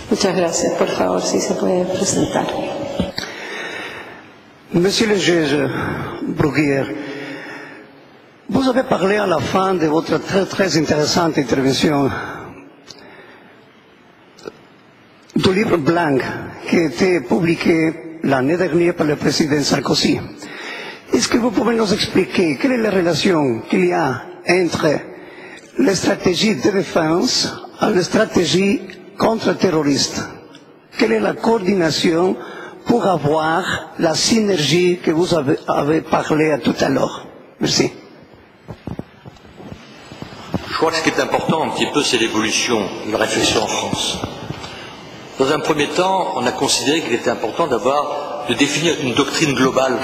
Muchas gracias. Por favor, si se puede presentar. Monsieur le juge Bruguière, vous avez parlé à la fin de votre très intéressante intervention du livre blanc qui a été publié l'année dernière par le président Sarkozy. Est-ce que vous pouvez nous expliquer quelle est la relation qu'il y a entre les stratégies de défense et les stratégies contre-terroristes? Quelle est la coordination pour avoir la synergie que vous avez parlé tout à l'heure? Merci. Je crois que ce qui est important un petit peu, c'est l'évolution de la réflexion en France. Dans un premier temps, on a considéré qu'il était important de définir une doctrine globale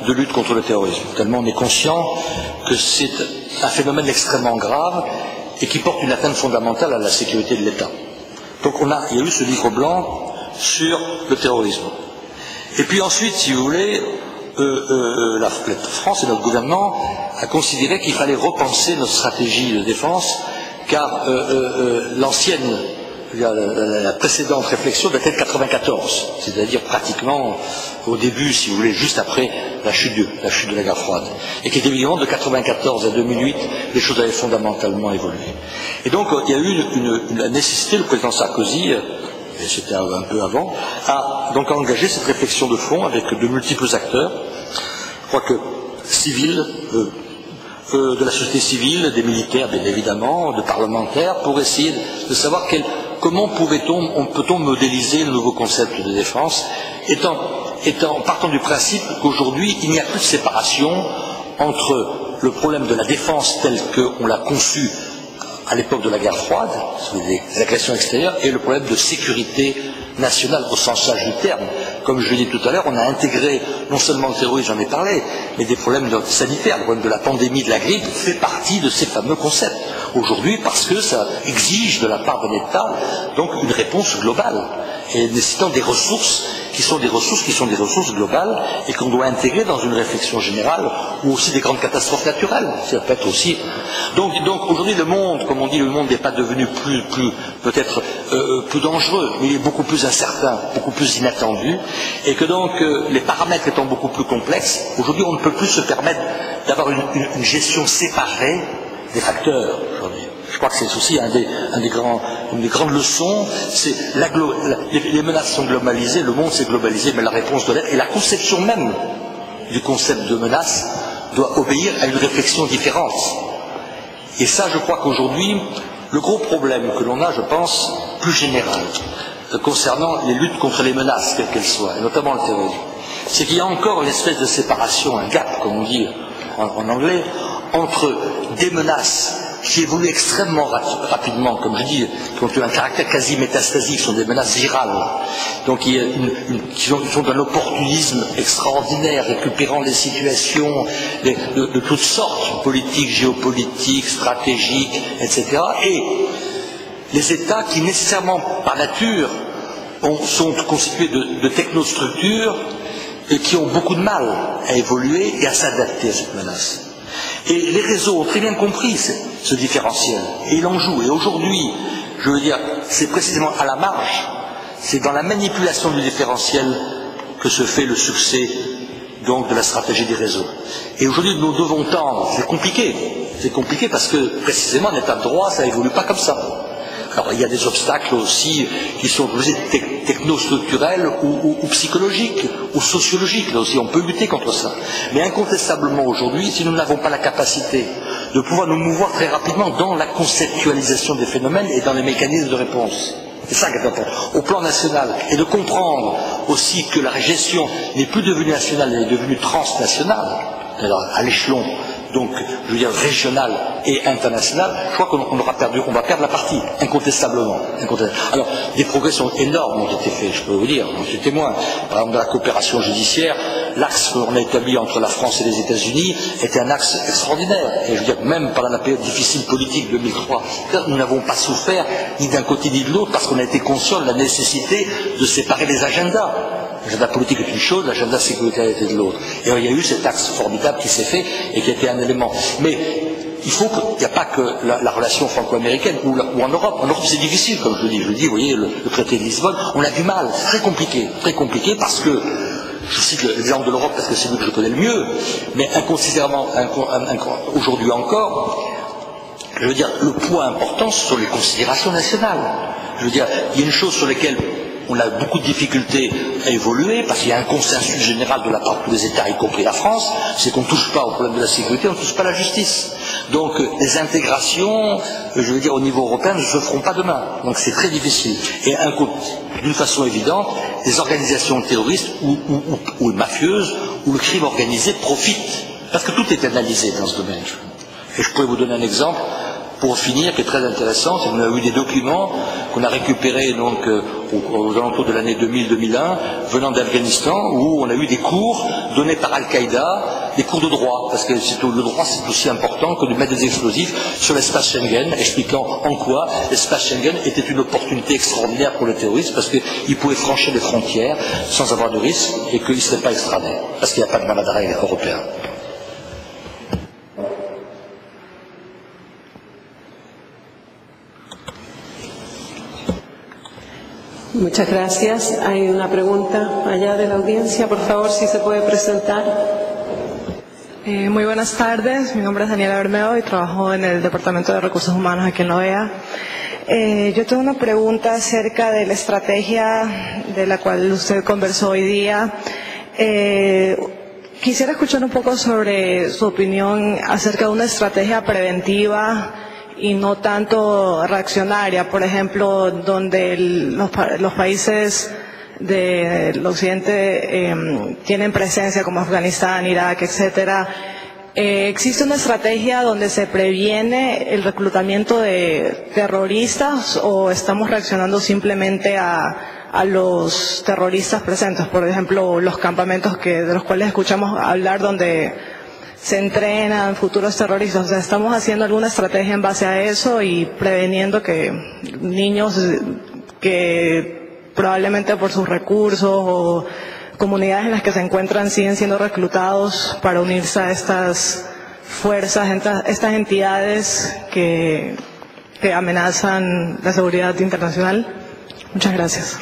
de lutte contre le terrorisme. Tellement on est conscient que c'est un phénomène extrêmement grave et qui porte une atteinte fondamentale à la sécurité de l'État. Donc il y a eu ce livre blanc sur le terrorisme. Et puis ensuite, si vous voulez, la France et notre gouvernement a considéré qu'il fallait repenser notre stratégie de défense, car la précédente réflexion datait de 1994, c'est-à-dire pratiquement au début, si vous voulez, juste après la chute de la guerre froide. Et qui était évidemment de 1994 à 2008, les choses avaient fondamentalement évolué. Et donc, il y a eu la nécessité, le président Sarkozy, et c'était un peu avant, a donc engagé cette réflexion de fond avec de multiples acteurs. Je crois que civils, de la société civile, des militaires bien évidemment, de parlementaires, pour essayer de savoir comment peut-on modéliser le nouveau concept de défense, partant du principe qu'aujourd'hui il n'y a plus de séparation entre le problème de la défense tel qu'on l'a conçu à l'époque de la guerre froide, des agressions extérieures, et le problème de sécurité nationale au sens large du terme. Comme je l'ai dit tout à l'heure, on a intégré non seulement le terrorisme, j'en ai parlé, mais des problèmes sanitaires. Le problème de la pandémie, de la grippe, fait partie de ces fameux concepts. Aujourd'hui, parce que ça exige de la part de l'État donc une réponse globale, et nécessitant des ressources qui sont des ressources globales et qu'on doit intégrer dans une réflexion générale, ou aussi des grandes catastrophes naturelles. Ça peut être aussi. Donc aujourd'hui, le monde, comme on dit, le monde n'est pas devenu peut-être plus dangereux, mais il est beaucoup plus incertain, beaucoup plus inattendu, et que donc les paramètres étant beaucoup plus complexes, aujourd'hui on ne peut plus se permettre d'avoir une gestion séparée des facteurs aujourd'hui. Je crois que c'est aussi une des grandes leçons, c'est les menaces sont globalisées, le monde s'est globalisé, mais la réponse doit l'être, et la conception même du concept de menace doit obéir à une réflexion différente. Et ça, je crois qu'aujourd'hui, le gros problème que l'on a, je pense, plus général, concernant les luttes contre les menaces, quelles qu'elles soient, et notamment le terrorisme, c'est qu'il y a encore une espèce de séparation, un gap, comme on dit en anglais, entre des menaces qui évoluent extrêmement rapidement, comme je dis, qui ont un caractère quasi métastasique, sont des menaces virales, donc qui sont d'un opportunisme extraordinaire, récupérant les situations de toutes sortes, politiques, géopolitiques, stratégiques, etc. Et les États qui, nécessairement, par nature, sont constitués de technostructures et qui ont beaucoup de mal à évoluer et à s'adapter à cette menace. Et les réseaux ont très bien compris ce différentiel, et ils en jouent. Et aujourd'hui, je veux dire, c'est précisément à la marge, c'est dans la manipulation du différentiel que se fait le succès donc de la stratégie des réseaux. Et aujourd'hui, nous devons tendre, c'est compliqué parce que précisément en état de droit, ça évolue pas comme ça. Alors il y a des obstacles aussi qui sont technostructurels ou psychologiques ou sociologiques, là aussi on peut lutter contre ça. Mais incontestablement aujourd'hui, si nous n'avons pas la capacité de pouvoir nous mouvoir très rapidement dans la conceptualisation des phénomènes et dans les mécanismes de réponse, c'est ça qui est important, au plan national, et de comprendre aussi que la gestion n'est plus devenue nationale, elle est devenue transnationale, alors à l'échelon donc, je veux dire, régional et international, je crois qu'on va perdre la partie, incontestablement. Alors, des progrès sont énormes ont été faits, je peux vous dire, j'en suis témoin. Par exemple, dans la coopération judiciaire, l'axe qu'on a établi entre la France et les États-Unis était un axe extraordinaire. Et je veux dire, même pendant la période difficile politique 2003, nous n'avons pas souffert ni d'un côté ni de l'autre parce qu'on a été conscient de la nécessité de séparer les agendas. L'agenda politique est une chose, l'agenda sécuritaire était de l'autre. Et il y a eu cet axe formidable qui s'est fait et qui était un élément. Mais il faut qu'il n'y a pas que la relation franco-américaine ou en Europe. En Europe, c'est difficile, comme je le dis. Je le dis, vous voyez, le traité de Lisbonne, on a du mal. C'est très compliqué parce que, je cite l'exemple de l'Europe parce que c'est lui que je connais le mieux, mais inconsidérément, aujourd'hui encore, je veux dire, le poids important, ce sont les considérations nationales. Je veux dire, il y a une chose sur laquelle on a beaucoup de difficultés à évoluer, parce qu'il y a un consensus général de la part de tous les États, y compris la France, c'est qu'on ne touche pas au problème de la sécurité, on ne touche pas à la justice. Donc les intégrations, je veux dire, au niveau européen, ne se feront pas demain. Donc c'est très difficile. Et d'une façon évidente, les organisations terroristes ou mafieuses, ou le crime organisé profitent. Parce que tout est analysé dans ce domaine. Et je pourrais vous donner un exemple pour finir, qui est très intéressant. C'est qu'on a eu des documents qu'on a récupérés donc aux alentours de l'année 2000-2001, venant d'Afghanistan, où on a eu des cours donnés par Al-Qaïda, des cours de droit, parce que le droit c'est aussi important que de mettre des explosifs sur l'espace Schengen, expliquant en quoi l'espace Schengen était une opportunité extraordinaire pour le terrorisme, parce qu'il pouvait franchir les frontières sans avoir de risque et qu'il ne serait pas extradé, parce qu'il n'y a pas de mandat d'arrêt européen. Muchas gracias. Hay una pregunta allá de la audiencia. Por favor, si se puede presentar. Muy buenas tardes. Mi nombre es Daniela Bermeo y trabajo en el Departamento de Recursos Humanos aquí en la OEA. Yo tengo una pregunta acerca de la estrategia de la cual usted conversó hoy día. Quisiera escuchar un poco sobre su opinión acerca de una estrategia preventiva y no tanto reaccionaria, por ejemplo, donde los países del occidente tienen presencia como Afganistán, Irak, etcétera. ¿Existe una estrategia donde se previene el reclutamiento de terroristas o estamos reaccionando simplemente a los terroristas presentes? Por ejemplo, los campamentos de los cuales escuchamos hablar donde se entrenan futuros terroristas. O sea, ¿estamos haciendo alguna estrategia en base a eso y preveniendo que niños que probablemente por sus recursos o comunidades en las que se encuentran siguen siendo reclutados para unirse a estas fuerzas, estas entidades que amenazan la seguridad internacional? Muchas gracias.